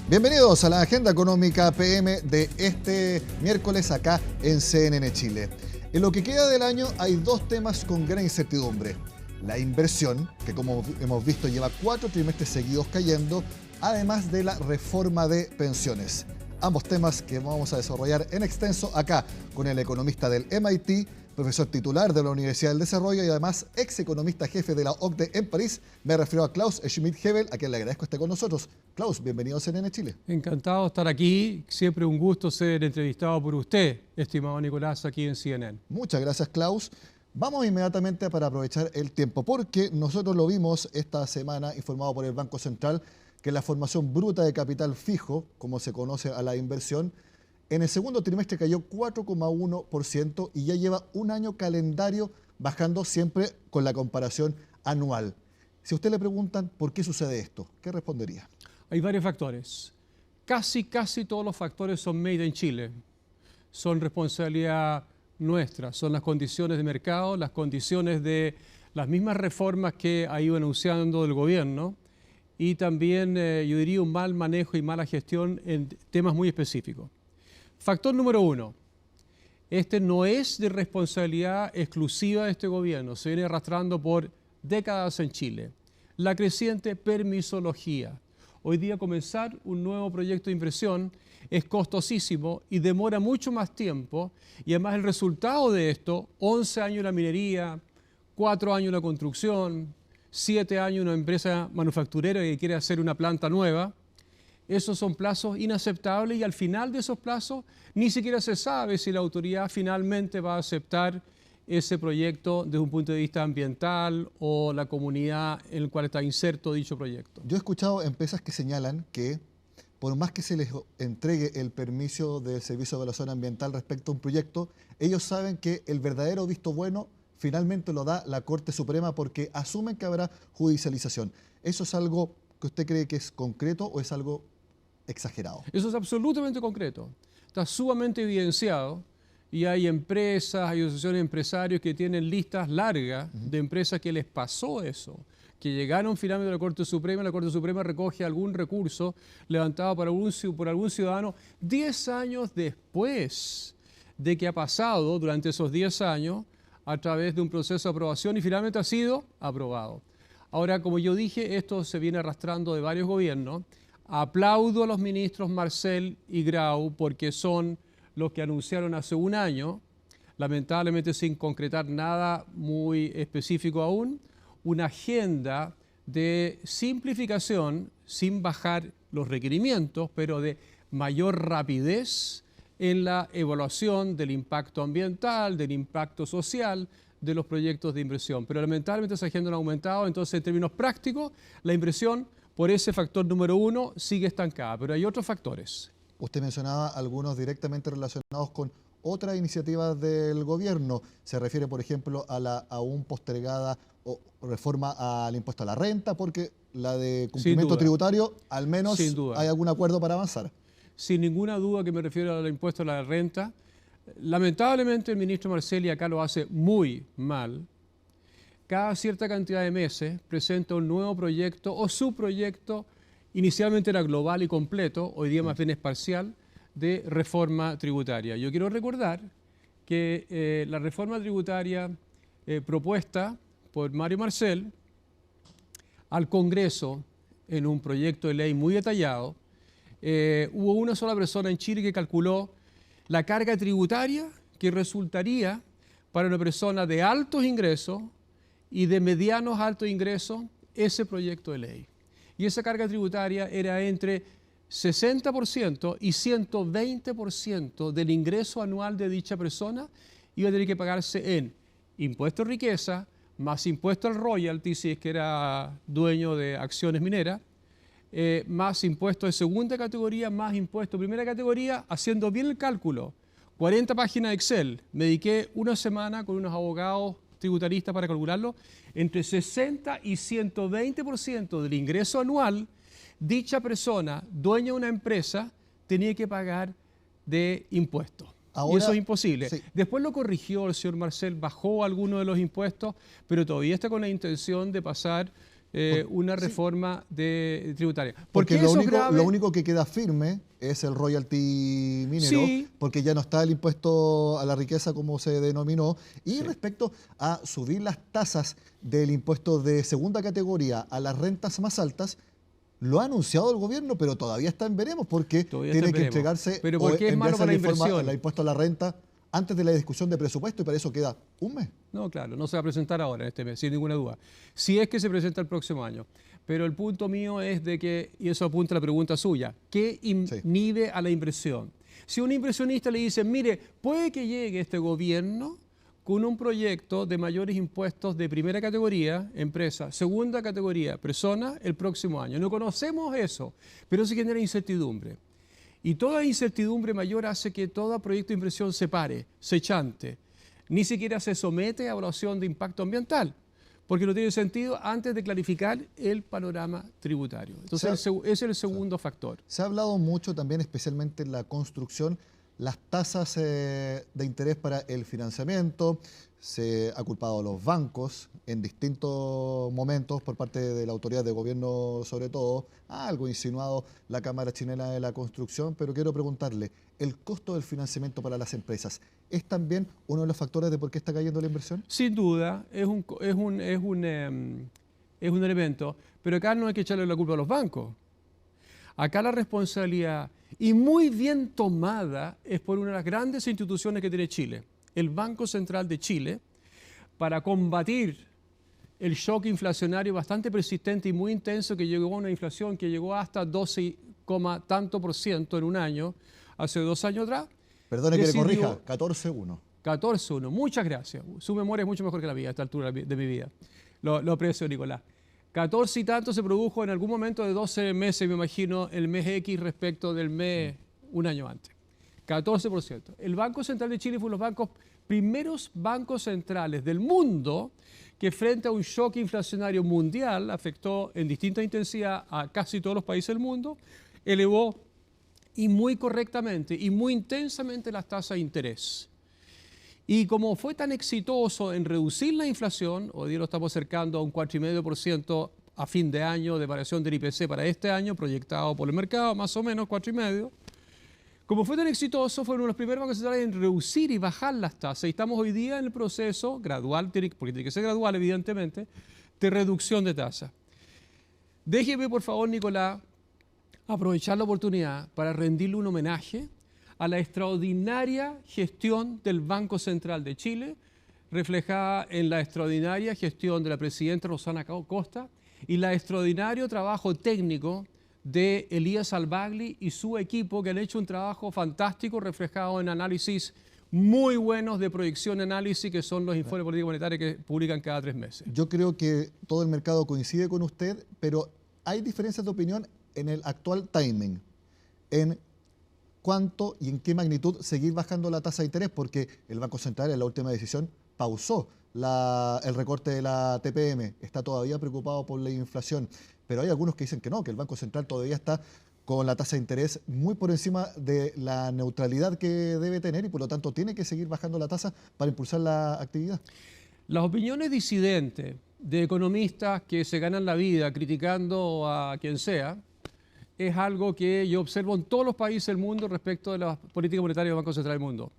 Bienvenidos a la Agenda Económica PM de este miércoles acá en CNN Chile. En lo que queda del año hay dos temas con gran incertidumbre. La inversión, que como hemos visto lleva 4 trimestres seguidos cayendo, además de la reforma de pensiones. Ambos temas que vamos a desarrollar en extenso acá con el economista del MIT, profesor titular de la Universidad del Desarrollo y además ex economista jefe de la OCDE en París. Me refiero a Klaus Schmidt-Hebel, a quien le agradezco esté con nosotros. Klaus, bienvenido a CNN Chile. Encantado de estar aquí. Siempre un gusto ser entrevistado por usted, estimado Nicolás, aquí en CNN. Muchas gracias, Klaus. Vamos inmediatamente para aprovechar el tiempo, porque nosotros lo vimos esta semana, informado por el Banco Central, que la formación bruta de capital fijo, como se conoce a la inversión, en el segundo trimestre cayó 4,1% y ya lleva un año calendario bajando siempre con la comparación anual. Si a usted le preguntan por qué sucede esto, ¿qué respondería? Hay varios factores. Casi todos los factores son made in Chile. Son responsabilidad nuestra, son las condiciones de mercado, las condiciones de las mismas reformas que ha ido anunciando el gobierno y también, yo diría, un mal manejo y mala gestión en temas muy específicos. Factor número 1, este no es de responsabilidad exclusiva de este gobierno, se viene arrastrando por décadas en Chile. La creciente permisología. Hoy día comenzar un nuevo proyecto de inversión es costosísimo y demora mucho más tiempo y además el resultado de esto, 11 años en la minería, 4 años en la construcción, 7 años en una empresa manufacturera que quiere hacer una planta nueva. Esos son plazos inaceptables y al final de esos plazos ni siquiera se sabe si la autoridad finalmente va a aceptar ese proyecto desde un punto de vista ambiental o la comunidad en la cual está inserto dicho proyecto. Yo he escuchado empresas que señalan que por más que se les entregue el permiso del Servicio de Evaluación Ambiental respecto a un proyecto, ellos saben que el verdadero visto bueno finalmente lo da la Corte Suprema porque asumen que habrá judicialización. ¿Eso es algo que usted cree que es concreto o es algo exagerado? Eso es absolutamente concreto. Está sumamente evidenciado y hay empresas, hay asociaciones de empresarios que tienen listas largas de empresas que les pasó eso, que llegaron finalmente a la Corte Suprema recoge algún recurso levantado por algún ciudadano 10 años después de que ha pasado durante esos 10 años a través de un proceso de aprobación y finalmente ha sido aprobado. Ahora, como yo dije, esto se viene arrastrando de varios gobiernos. Aplaudo a los ministros Marcel y Grau porque son los que anunciaron hace un año, lamentablemente sin concretar nada muy específico aún, una agenda de simplificación sin bajar los requerimientos, pero de mayor rapidez en la evaluación del impacto ambiental, del impacto social de los proyectos de inversión. Pero lamentablemente esa agenda no ha aumentado, entonces en términos prácticos la inversión por ese factor número 1 sigue estancada, pero hay otros factores. Usted mencionaba algunos directamente relacionados con otras iniciativas del gobierno. Se refiere, por ejemplo, a la aún postergada o reforma al impuesto a la renta, porque la de cumplimiento tributario, al menos hay algún acuerdo para avanzar. Sin ninguna duda que me refiero al impuesto a la renta. Lamentablemente el ministro Marcel, y acá lo hace muy mal, cada cierta cantidad de meses presenta un nuevo proyecto o su proyecto, inicialmente era global y completo, hoy día más bien es parcial, de reforma tributaria. Yo quiero recordar que la reforma tributaria propuesta por Mario Marcel al Congreso en un proyecto de ley muy detallado, hubo una sola persona en Chile que calculó la carga tributaria que resultaría para una persona de altos ingresos y de medianos altos ingresos ese proyecto de ley. Y esa carga tributaria era entre 60% y 120% del ingreso anual de dicha persona iba a tener que pagarse en impuesto de riqueza, más impuesto al royalty, si es que era dueño de acciones mineras, más impuesto de segunda categoría, más impuesto de primera categoría, haciendo bien el cálculo. 40 páginas de Excel. Me dediqué una semana con unos abogados tributaristas para calcularlo. Entre 60 y 120% del ingreso anual, dicha persona, dueña de una empresa, tenía que pagar de impuestos. Ahora, y eso es imposible. Sí. Después lo corrigió el señor Marcel, bajó algunos de los impuestos, pero todavía está con la intención de pasar una reforma tributaria. Porque eso es grave? lo único que queda firme es el royalty minero, Sí. porque ya no está el impuesto a la riqueza como se denominó. Y Sí. respecto a subir las tasas del impuesto de segunda categoría a las rentas más altas, lo ha anunciado el gobierno, pero todavía está en veremos, porque Todavía tiene está en que veremos. entregarse ¿Pero o por qué es malo enviarse para la el informe inversión? al impuesto a la renta antes de la discusión de presupuesto, y para eso queda un mes. No, claro, no se va a presentar ahora en este mes, sin ninguna duda. Si es que se presenta el próximo año. Pero el punto mío es de que, y eso apunta a la pregunta suya, ¿qué inhibe a la inversión? Si un inversionista le dice, mire, puede que llegue este gobierno con un proyecto de mayores impuestos de primera categoría, empresa, segunda categoría, persona, el próximo año. No conocemos eso, pero eso genera incertidumbre. Y toda incertidumbre mayor hace que todo proyecto de inversión se pare, se chante. Ni siquiera se somete a evaluación de impacto ambiental, porque no tiene sentido antes de clarificar el panorama tributario. Entonces, ese es el segundo factor. Se ha hablado mucho también, especialmente en la construcción, las tasas de interés para el financiamiento. Se ha culpado a los bancos en distintos momentos por parte de la autoridad de gobierno, sobre todo. Algo insinuado la Cámara Chilena de la Construcción, pero quiero preguntarle, ¿el costo del financiamiento para las empresas es también uno de los factores de por qué está cayendo la inversión? Sin duda, es un elemento, pero acá no hay que echarle la culpa a los bancos. Acá la responsabilidad, y muy bien tomada, es por una de las grandes instituciones que tiene Chile, el Banco Central de Chile, para combatir el shock inflacionario bastante persistente y muy intenso que llegó a una inflación que llegó hasta 12, tanto por ciento en un año, hace 2 años atrás. Perdone que le corrija, 14,1. 14,1. Muchas gracias. Su memoria es mucho mejor que la mía a esta altura de mi vida. Lo aprecio, Nicolás. 14 y tanto se produjo en algún momento de 12 meses, me imagino, el mes X respecto del mes un año antes. 14%. El Banco Central de Chile fue uno de los primeros bancos centrales del mundo que frente a un shock inflacionario mundial afectó en distinta intensidad a casi todos los países del mundo, elevó y muy correctamente y muy intensamente las tasas de interés. Y como fue tan exitoso en reducir la inflación, hoy día lo estamos acercando a un 4,5% a fin de año de variación del IPC para este año, proyectado por el mercado, más o menos 4,5%. Como fue tan exitoso, fueron los primeros bancos centrales en reducir y bajar las tasas. Y estamos hoy día en el proceso gradual, porque tiene que ser gradual, evidentemente, de reducción de tasas. Déjeme, por favor, Nicolás, aprovechar la oportunidad para rendirle un homenaje a la extraordinaria gestión del Banco Central de Chile, reflejada en la extraordinaria gestión de la presidenta Rosana Costa y el extraordinario trabajo técnico de Elías Albagli y su equipo, que han hecho un trabajo fantástico reflejado en análisis muy buenos de proyección y análisis, que son los informes de política monetaria que publican cada 3 meses. Yo creo que todo el mercado coincide con usted, pero hay diferencias de opinión en el actual timing, en cuánto y en qué magnitud seguir bajando la tasa de interés, porque el Banco Central en la última decisión pausó el recorte de la TPM, está todavía preocupado por la inflación, pero hay algunos que dicen que no, que el Banco Central todavía está con la tasa de interés muy por encima de la neutralidad que debe tener y por lo tanto tiene que seguir bajando la tasa para impulsar la actividad. Las opiniones disidentes de economistas que se ganan la vida criticando a quien sea es algo que yo observo en todos los países del mundo respecto de la política monetaria del Banco Central del mundo.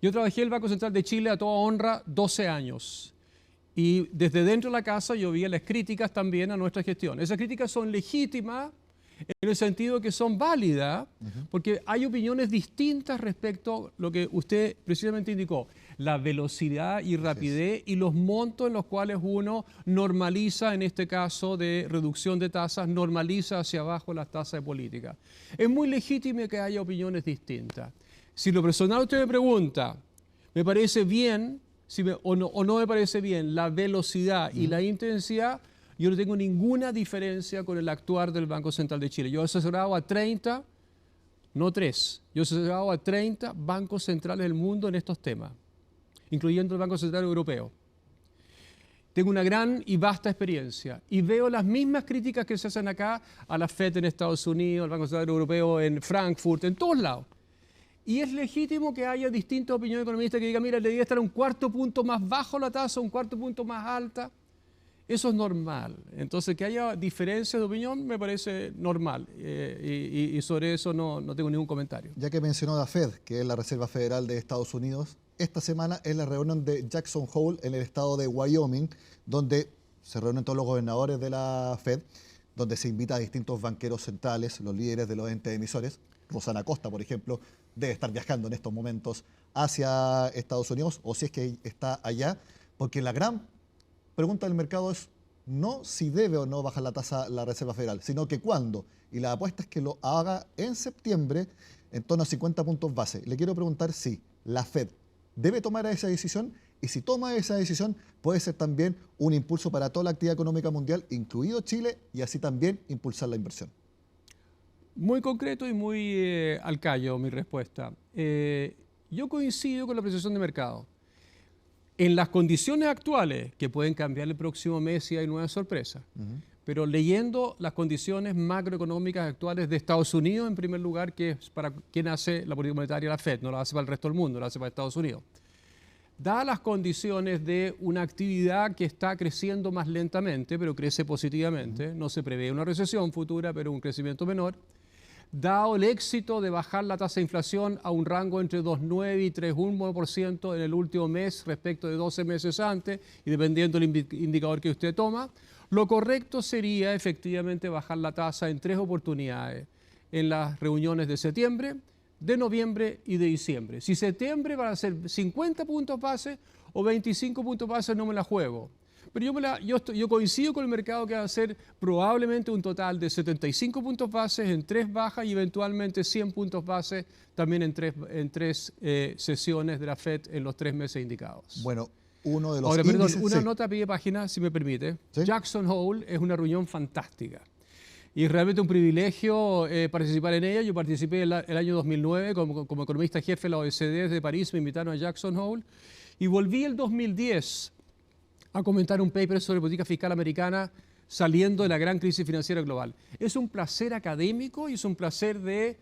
Yo trabajé en el Banco Central de Chile a toda honra 12 años y desde dentro de la casa yo vi las críticas también a nuestra gestión. Esas críticas son legítimas en el sentido que son válidas, porque hay opiniones distintas respecto a lo que usted precisamente indicó, la velocidad y rapidez y los montos en los cuales uno normaliza, en este caso de reducción de tasas, normaliza hacia abajo las tasas de política. Es muy legítimo que haya opiniones distintas. Si lo personal usted me pregunta, ¿me parece bien o no me parece bien la velocidad y la intensidad? Yo no tengo ninguna diferencia con el actuar del Banco Central de Chile. Yo he asesorado a 30, no 3, yo he asesorado a 30 bancos centrales del mundo en estos temas, incluyendo el Banco Central Europeo. Tengo una gran y vasta experiencia y veo las mismas críticas que se hacen acá a la FED en Estados Unidos, al Banco Central Europeo en Frankfurt, en todos lados. Y es legítimo que haya distintas opiniones economistas que digan, mira, le debería estar un 1/4 punto más bajo la tasa, un 1/4 punto más alta. Eso es normal. Entonces, que haya diferencias de opinión me parece normal. Y sobre eso no tengo ningún comentario. Ya que mencionó la Fed, que es la Reserva Federal de Estados Unidos, esta semana es la reunión de Jackson Hole en el estado de Wyoming, donde se reúnen todos los gobernadores de la Fed, donde se invita a distintos banqueros centrales, los líderes de los entes emisores. Rosana Costa, por ejemplo, debe estar viajando en estos momentos hacia Estados Unidos, o si es que está allá, porque la gran pregunta del mercado es no si debe o no bajar la tasa la Reserva Federal, sino que cuándo. Y la apuesta es que lo haga en septiembre en torno a 50 puntos base. Le quiero preguntar si la Fed debe tomar esa decisión y si toma esa decisión puede ser también un impulso para toda la actividad económica mundial, incluido Chile, y así también impulsar la inversión. Muy concreto y muy al callo mi respuesta. Yo coincido con la apreciación de mercado. En las condiciones actuales, que pueden cambiar el próximo mes si hay nuevas sorpresas, pero leyendo las condiciones macroeconómicas actuales de Estados Unidos, en primer lugar, que es para quien hace la política monetaria la Fed, no la hace para el resto del mundo, la hace para Estados Unidos. Dadas las condiciones de una actividad que está creciendo más lentamente, pero crece positivamente, no se prevé una recesión futura, pero un crecimiento menor, dado el éxito de bajar la tasa de inflación a un rango entre 2,9 y 3,1% en el último mes respecto de 12 meses antes, y dependiendo del indicador que usted toma, lo correcto sería efectivamente bajar la tasa en 3 oportunidades, en las reuniones de septiembre, de noviembre y de diciembre. Si septiembre van a ser 50 puntos base o 25 puntos base, no me la juego. Pero yo coincido con el mercado que va a ser probablemente un total de 75 puntos bases en 3 bajas y eventualmente 100 puntos bases también en tres sesiones de la Fed en los 3 meses indicados. Bueno, uno de los Ahora, índices, perdón, una sí. nota a pie de página, si me permite. ¿Sí? Jackson Hole es una reunión fantástica. Y es realmente un privilegio participar en ella. Yo participé el año 2009 como economista jefe de la OECD de París, me invitaron a Jackson Hole. Y volví el 2010 a comentar un paper sobre política fiscal americana saliendo de la gran crisis financiera global. Es un placer académico y es un placer de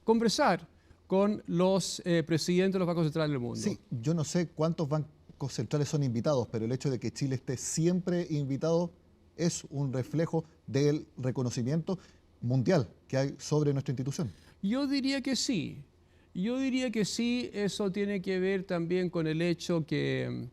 conversar con los presidentes de los bancos centrales del mundo. Sí, yo no sé cuántos bancos centrales son invitados, pero el hecho de que Chile esté siempre invitado es un reflejo del reconocimiento mundial que hay sobre nuestra institución. Yo diría que sí. Yo diría que sí. Eso tiene que ver también con el hecho que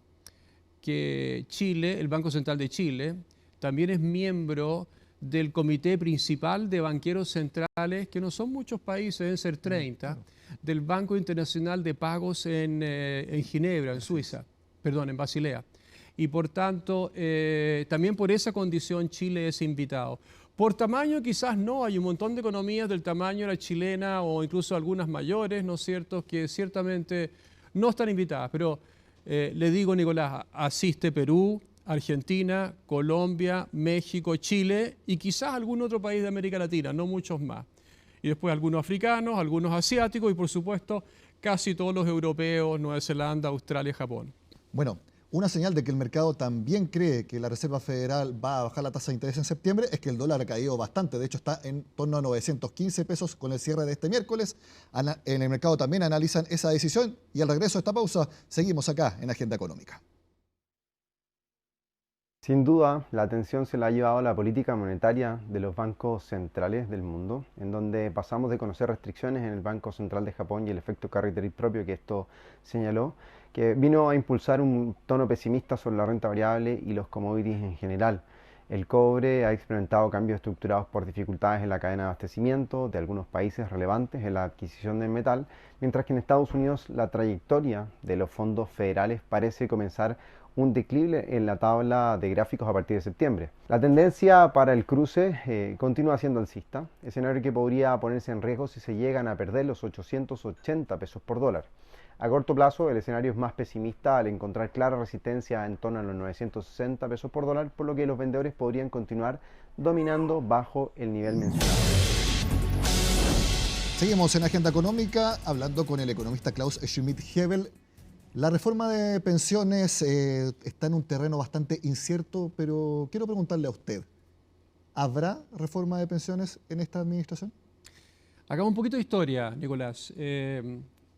Chile, el Banco Central de Chile, también es miembro del comité principal de banqueros centrales, que no son muchos países, deben ser 30, del Banco Internacional de Pagos en Ginebra, en Suiza, perdón, en Basilea. Y por tanto, también por esa condición Chile es invitado. Por tamaño quizás no, hay un montón de economías del tamaño de la chilena o incluso algunas mayores, ¿no es cierto?, que ciertamente no están invitadas. Pero le digo, Nicolás, asiste Perú, Argentina, Colombia, México, Chile y quizás algún otro país de América Latina, no muchos más. Y después algunos africanos, algunos asiáticos y por supuesto casi todos los europeos, Nueva Zelanda, Australia, Japón. Bueno, una señal de que el mercado también cree que la Reserva Federal va a bajar la tasa de interés en septiembre es que el dólar ha caído bastante. De hecho, está en torno a 915 pesos con el cierre de este miércoles. En el mercado también analizan esa decisión y al regreso de esta pausa seguimos acá en Agenda Económica. Sin duda, la atención se la ha llevado la política monetaria de los bancos centrales del mundo, en donde pasamos de conocer restricciones en el Banco Central de Japón y el efecto carry trade propio que esto señaló, que vino a impulsar un tono pesimista sobre la renta variable y los commodities en general. El cobre ha experimentado cambios estructurados por dificultades en la cadena de abastecimiento de algunos países relevantes en la adquisición del metal, mientras que en Estados Unidos la trayectoria de los fondos federales parece comenzar un declive en la tabla de gráficos a partir de septiembre. La tendencia para el cruce continúa siendo alcista, escenario que podría ponerse en riesgo si se llegan a perder los 880 pesos por dólar. A corto plazo, el escenario es más pesimista al encontrar clara resistencia en torno a los 960 pesos por dólar, por lo que los vendedores podrían continuar dominando bajo el nivel mencionado. Seguimos en Agenda Económica hablando con el economista Klaus Schmidt-Hebel. La reforma de pensiones está en un terreno bastante incierto, pero quiero preguntarle a usted, ¿habrá reforma de pensiones en esta administración? Hagamos un poquito de historia, Nicolás.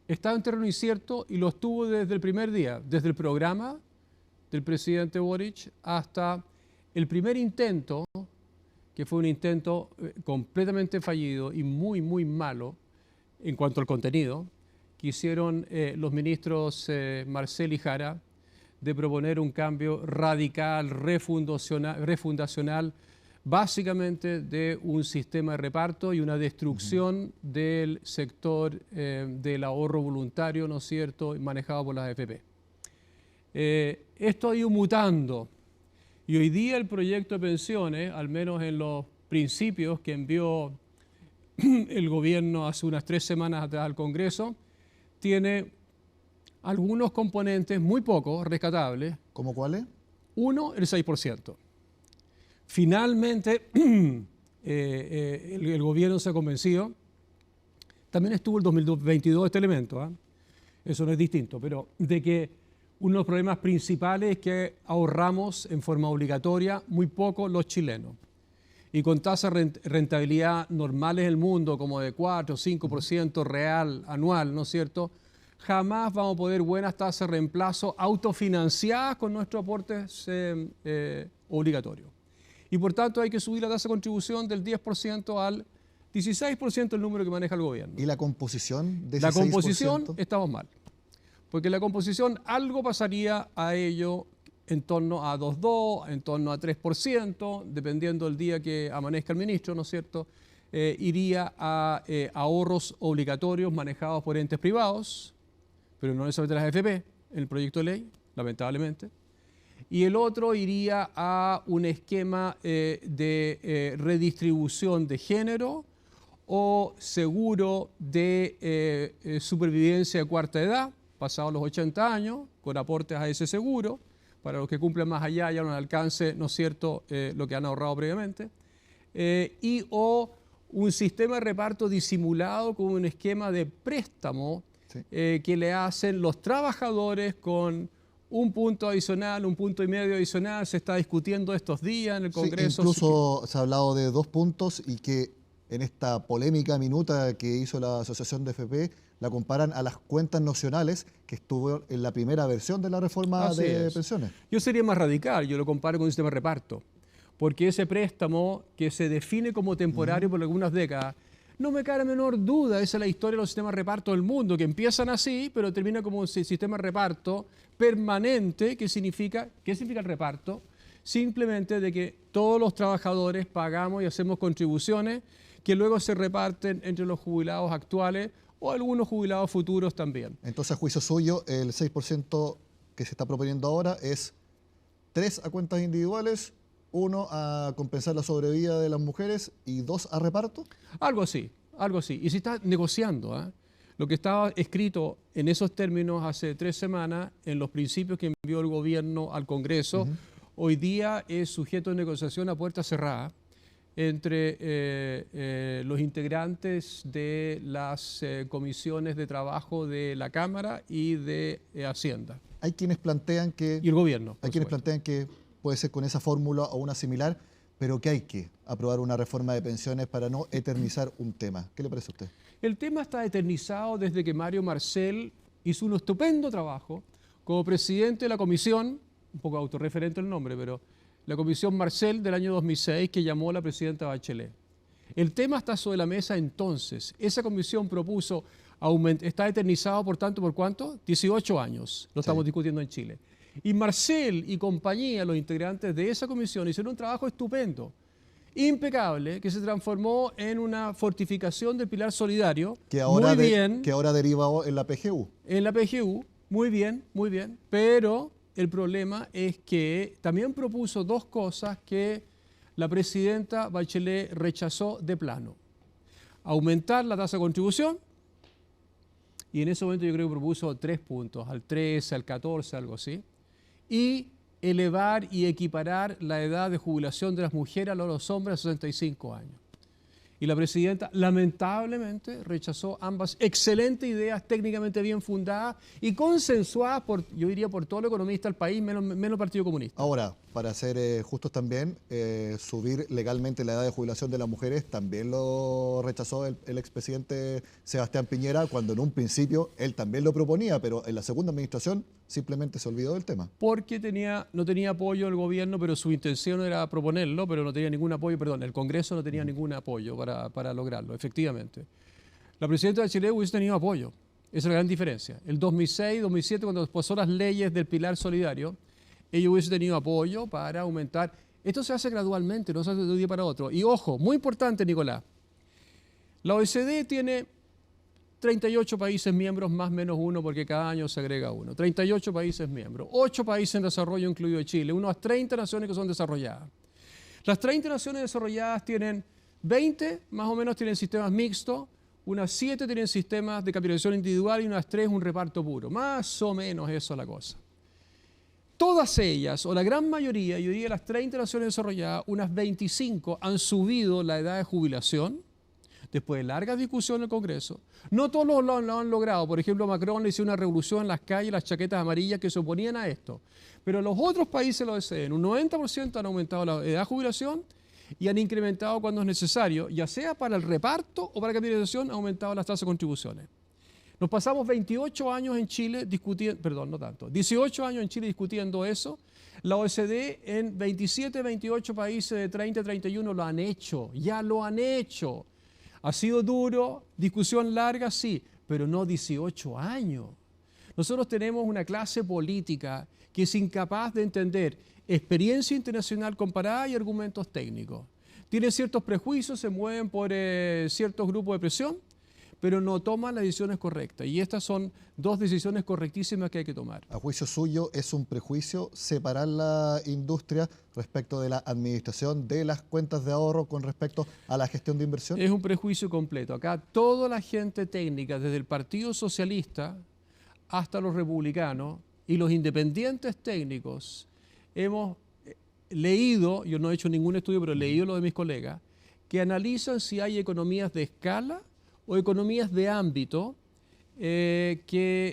Estaba en terreno incierto y lo estuvo desde el primer día, desde el programa del presidente Boric hasta el primer intento, que fue un intento completamente fallido y muy, muy malo en cuanto al contenido, que hicieron los ministros Marcel y Jara, de proponer un cambio radical, refundacional, básicamente de un sistema de reparto y una destrucción del sector del ahorro voluntario, ¿no es cierto?, manejado por las AFP. Esto ha ido mutando y hoy día el proyecto de pensiones, al menos en los principios que envió el gobierno hace unas 3 semanas atrás al Congreso, tiene algunos componentes muy pocos rescatables. ¿Cómo cuáles? Uno, el 6%. Finalmente, el gobierno se ha convencido. También estuvo el 2022 este elemento, eso no es distinto, pero de que uno de los problemas principales es que ahorramos en forma obligatoria muy poco los chilenos. Y con tasas de rentabilidad normales en el mundo, como de 4 o 5% real anual, ¿no es cierto?, jamás vamos a poder buenas tasas de reemplazo autofinanciadas con nuestros aportes obligatorios. Y por tanto hay que subir la tasa de contribución del 10% al 16%, el número que maneja el gobierno. ¿Y la composición de ese 6%? La composición estamos mal, porque la composición algo pasaría a ello en torno a 2,2%, en torno a 3%, dependiendo del día que amanezca el ministro, ¿no es cierto?, iría a ahorros obligatorios manejados por entes privados, pero no necesariamente las AFP, en el proyecto de ley, lamentablemente. Y el otro iría a un esquema de redistribución de género o seguro de supervivencia de cuarta edad, pasados los 80 años, con aportes a ese seguro, para los que cumplen más allá ya no alcance, ¿no es cierto?, lo que han ahorrado previamente, y o un sistema de reparto disimulado con un esquema de préstamo que le hacen los trabajadores con un punto adicional, 1,5 puntos adicional. Se está discutiendo estos días en el Congreso. Sí, incluso se ha hablado de 2 puntos y que en esta polémica minuta que hizo la Asociación de FP la comparan a las cuentas nacionales que estuvo en la primera versión de la reforma de pensiones. Yo sería más radical, yo lo comparo con un sistema de reparto, porque ese préstamo que se define como temporario por algunas décadas, no me cabe la menor duda, esa es la historia de los sistemas de reparto del mundo, que empiezan así, pero termina como un sistema de reparto permanente. ¿Qué significa el reparto? Simplemente de que todos los trabajadores pagamos y hacemos contribuciones que luego se reparten entre los jubilados actuales o algunos jubilados futuros también. Entonces, a juicio suyo, el 6% que se está proponiendo ahora es 3 a cuentas individuales, 1 a compensar la sobrevida de las mujeres y 2 a reparto. Algo así, algo así. Y se está negociando. Lo que estaba escrito en esos términos hace 3 semanas, en los principios que envió el gobierno al Congreso, hoy día es sujeto de negociación a puerta cerrada entre los integrantes de las comisiones de trabajo de la Cámara y de Hacienda. Hay quienes plantean que... Y el gobierno. Hay quienes plantean que puede ser con esa fórmula o una similar, pero que hay que aprobar una reforma de pensiones para no eternizar un tema. ¿Qué le parece a usted? El tema está eternizado desde que Mario Marcel hizo un estupendo trabajo como presidente de la comisión, un poco autorreferente el nombre, pero la comisión Marcel del año 2006 que llamó la presidenta Bachelet. El tema está sobre la mesa entonces. Esa comisión propuso, está eternizado por tanto, ¿por cuánto? 18 años, lo estamos discutiendo en Chile. Y Marcel y compañía, los integrantes de esa comisión, hicieron un trabajo estupendo, impecable, que se transformó en una fortificación del pilar solidario. Que ahora deriva en la PGU. En la PGU, muy bien, pero el problema es que también propuso 2 cosas que la presidenta Bachelet rechazó de plano. Aumentar la tasa de contribución, y en ese momento yo creo que propuso 3 puntos, al 13, al 14, algo así, y elevar y equiparar la edad de jubilación de las mujeres a los hombres a 65 años. Y la presidenta lamentablemente rechazó ambas excelentes ideas técnicamente bien fundadas y consensuadas por, yo diría, por todo el economista del país, menos el Partido Comunista. Ahora, para ser justos también, subir legalmente la edad de jubilación de las mujeres, también lo rechazó el expresidente Sebastián Piñera, cuando en un principio él también lo proponía, pero en la segunda administración simplemente se olvidó del tema. Porque no tenía apoyo del gobierno, pero su intención era proponerlo, pero no tenía ningún apoyo, perdón, el Congreso no tenía ningún apoyo para lograrlo, efectivamente. La presidenta de Chile hubiese tenido apoyo, esa es la gran diferencia. El 2006, 2007, cuando pasó las leyes del Pilar Solidario, ellos hubiesen tenido apoyo para aumentar. Esto se hace gradualmente, no se hace de un día para otro. Y ojo, muy importante, Nicolás, la OECD tiene 38 países miembros, más menos uno, porque cada año se agrega uno. 38 países miembros, 8 países en desarrollo, incluido Chile, unas 30 naciones que son desarrolladas. Las 30 naciones desarrolladas tienen 20, más o menos, tienen sistemas mixtos, unas 7 tienen sistemas de capitalización individual y unas 3 un reparto puro. Más o menos eso es la cosa. Todas ellas, o la gran mayoría, yo diría las 30 naciones desarrolladas, unas 25 han subido la edad de jubilación después de largas discusiones en el Congreso. No todos lo han logrado. Por ejemplo, Macron le hizo una revolución en las calles, las chaquetas amarillas que se oponían a esto. Pero los otros países de la OECD, en un 90% han aumentado la edad de jubilación y han incrementado cuando es necesario, ya sea para el reparto o para la capitalización, han aumentado las tasas de contribuciones. Nos pasamos 28 años en Chile discutiendo, perdón, no tanto, 18 años en Chile discutiendo eso. La OECD en 27, 28 países de 30, 31 lo han hecho, ya lo han hecho. Ha sido duro, discusión larga, sí, pero no 18 años. Nosotros tenemos una clase política que es incapaz de entender experiencia internacional comparada y argumentos técnicos. Tienen ciertos prejuicios, se mueven por ciertos grupos de presión, pero no toman las decisiones correctas. Y estas son dos decisiones correctísimas que hay que tomar. A juicio suyo, ¿es un prejuicio separar la industria respecto de la administración de las cuentas de ahorro con respecto a la gestión de inversión? Es un prejuicio completo. Acá toda la gente técnica, desde el Partido Socialista hasta los republicanos y los independientes técnicos, hemos leído, yo no he hecho ningún estudio, pero he leído lo de mis colegas, que analizan si hay economías de escala o economías de ámbito que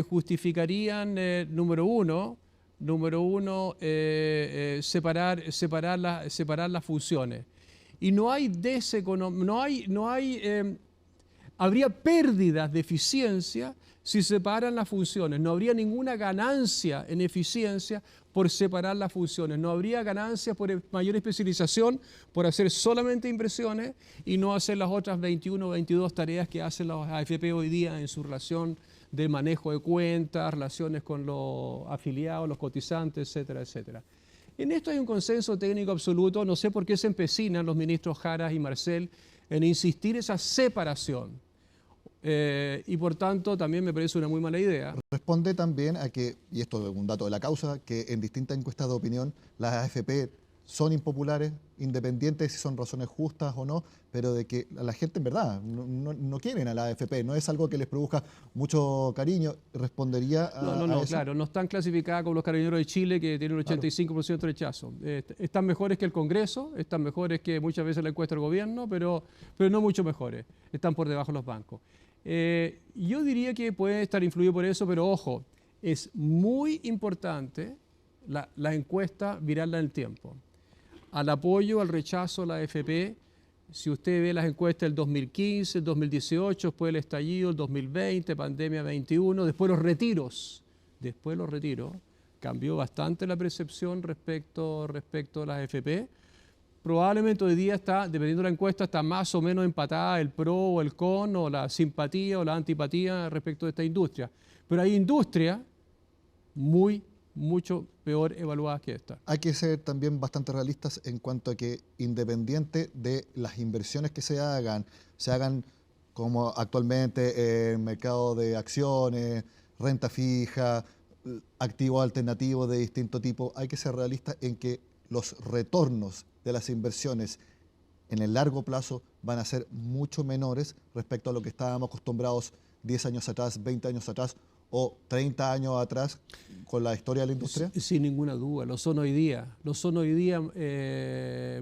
justificarían, número uno, separar las funciones. Y no hay habría pérdidas de eficiencia si separan las funciones. No habría ninguna ganancia en eficiencia por separar las funciones. No habría ganancias por mayor especialización, por hacer solamente impresiones y no hacer las otras 21 o 22 tareas que hacen las AFP hoy día en su relación de manejo de cuentas, relaciones con los afiliados, los cotizantes, etcétera, etcétera. En esto hay un consenso técnico absoluto. No sé por qué se empecinan los ministros Jaras y Marcel en insistir esa separación. Y por tanto también me parece una muy mala idea. Responde también a que, y esto es un dato de la causa, que en distintas encuestas de opinión las AFP son impopulares, independientes si son razones justas o no, pero de que la gente en verdad no quieren a la AFP, no es algo que les produzca mucho cariño. ¿Respondería a eso? Claro, no están clasificadas como los Carabineros de Chile, que tienen un 85% de rechazo. Están mejores que el Congreso, están mejores que muchas veces la encuesta del gobierno, pero no mucho mejores, están por debajo de los bancos. Yo diría que puede estar influido por eso, pero ojo, es muy importante la encuesta virarla en el tiempo. Al apoyo, al rechazo a la AFP, si usted ve las encuestas del 2015, el 2018, después del estallido, el 2020, pandemia 21, después los retiros, cambió bastante la percepción respecto a las AFP. Probablemente hoy día está, dependiendo de la encuesta, está más o menos empatada el pro o el con, o la simpatía o la antipatía respecto de esta industria. Pero hay industrias mucho peor evaluadas que esta. Hay que ser también bastante realistas en cuanto a que, independiente de las inversiones que se hagan como actualmente en mercado de acciones, renta fija, activos alternativos de distinto tipo, hay que ser realistas en que los retornos de las inversiones en el largo plazo van a ser mucho menores respecto a lo que estábamos acostumbrados 10 años atrás, 20 años atrás o 30 años atrás con la historia de la industria? Sin ninguna duda, lo son hoy día.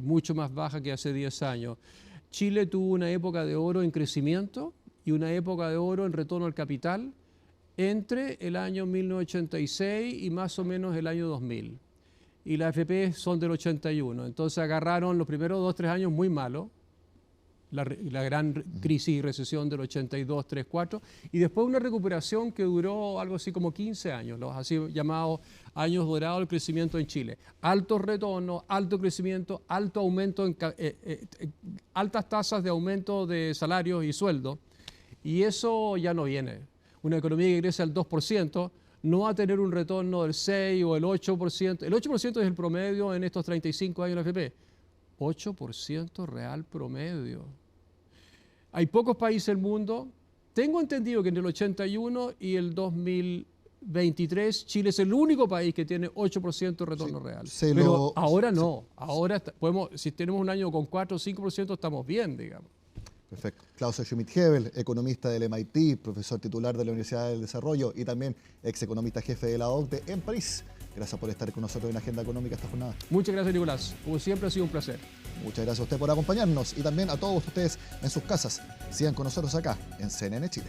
Mucho más baja que hace 10 años. Chile tuvo una época de oro en crecimiento y una época de oro en retorno al capital entre el año 1986 y más o menos el año 2000. Y las AFP son del 81. Entonces agarraron los primeros 2-3 años muy malos, la gran crisis y recesión del 82, 3, 4, y después una recuperación que duró algo así como 15 años, los así llamados años dorados del crecimiento en Chile. Altos retornos, alto crecimiento, alto aumento, altas tasas de aumento de salarios y sueldos, y eso ya no viene. Una economía que crece al 2%, no va a tener un retorno del 6 o el 8%. El 8% es el promedio en estos 35 años de la AFP. 8% real promedio. Hay pocos países del mundo. Tengo entendido que entre el 81 y el 2023 Chile es el único país que tiene 8% de retorno real. Pero ahora no. Ahora si tenemos un año con 4 o 5% estamos bien, digamos. Perfecto. Klaus Schmidt-Hebel, economista del MIT, profesor titular de la Universidad del Desarrollo y también ex economista jefe de la OCDE en París. Gracias por estar con nosotros en Agenda Económica esta jornada. Muchas gracias, Nicolás. Como siempre ha sido un placer. Muchas gracias a usted por acompañarnos y también a todos ustedes en sus casas. Sigan con nosotros acá en CNN Chile.